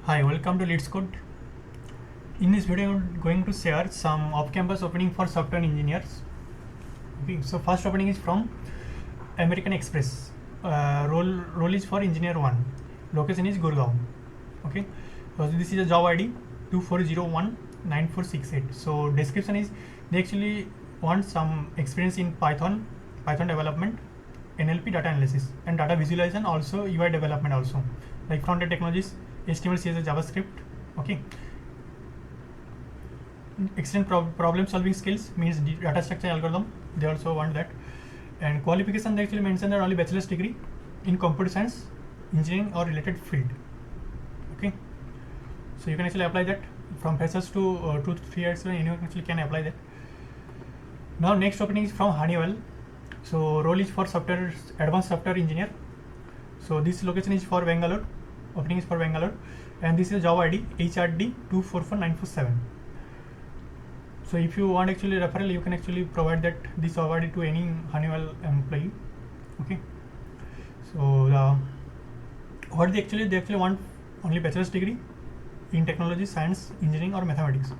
Hi, welcome to Leads Code. In this video, I'm going to share some off-campus opening for software engineers. Okay, so first opening is from American Express. Role is for engineer 1. Location is Gurgaon. Okay, so this is a job ID 24019468. So description is they actually want some experience in Python development, NLP data analysis, and data visualization, also UI development, also like front-end technologies, HTML, CSS, JavaScript. Okay, excellent problem solving skills means data structure algorithm, they also want that. And qualification, they actually mention that only bachelor's degree in computer science, engineering or related field. Okay, so you can actually apply that from freshers to 2 to 3 years, anyone actually can apply that. Now next opening is from Honeywell. So role is for advanced software engineer. So this location is for Bangalore, opening is for Bangalore, and this is job ID HRD 244947. So if you want actually referral, you can actually provide that this job ID to any Honeywell employee. Okay, so what they actually want only bachelor's degree in technology, science, engineering or mathematics.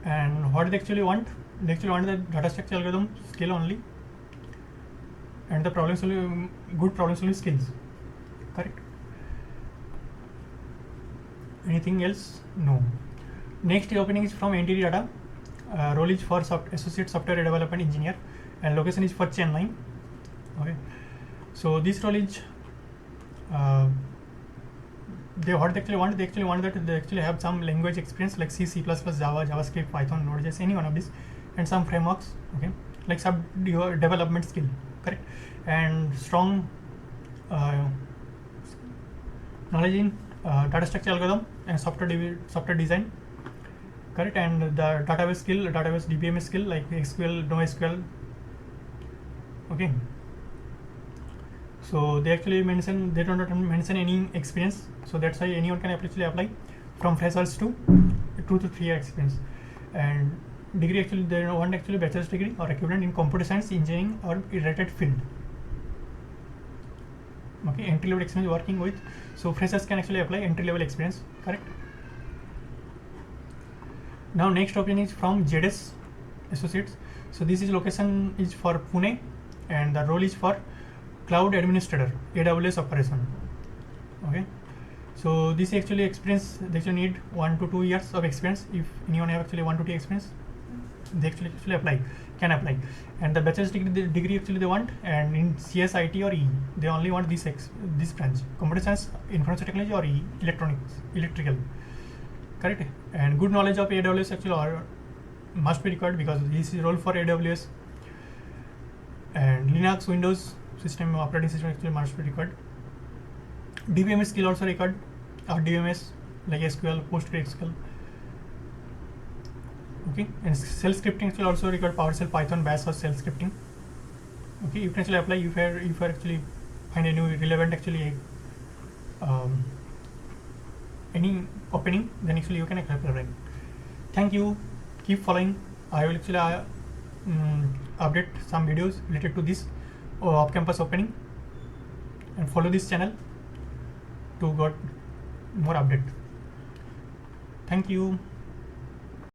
And what they actually want the data structure algorithm skill only, and the good problem solving skills. Correct? Anything else? No. Next opening is from NTT Data. Role is for associate software development engineer, and location is for Chennai. Okay, so this role is they actually want that they actually have some language experience like C, C++, Java, JavaScript, Python, Node.js, any one of these, and some frameworks. Okay, like some development skill. Correct? And strong knowledge in data structure algorithm and software design. Correct? And the database DBMS skill like SQL, NoSQL. Okay, so they actually mention, they don't mention any experience, so that's why anyone can actually apply from freshers to 2 to 3 year experience. And degree, actually they want bachelor's degree or equivalent in computer science, engineering or related field. Okay, entry level experience working with, so freshers can actually apply entry level experience. Correct? Now next opening is from ZS Associates. So this is location is for Pune, and the role is for cloud administrator, AWS operation. Okay, so this actually experience, they actually need 1 to 2 years of experience. If anyone have actually 1 to 2 years experience, they actually can apply. And the bachelor's degree actually they want, and in CS, IT or E, they only want this branch: computer science, information technology or E, electrical. Correct? And good knowledge of AWS actually must be required, because this is role for AWS, and Linux, Windows system, operating system actually must be required. DBMS skill also required, or DBMS like SQL, PostgreSQL. Okay, and shell scripting actually also required, PowerShell, Python, Bash or shell scripting. Okay, you can actually apply if you actually find any relevant actually any opening, then actually you can apply. Thank you. Keep following. I will actually update some videos related to this off-campus opening, and follow this channel to get more update. Thank you.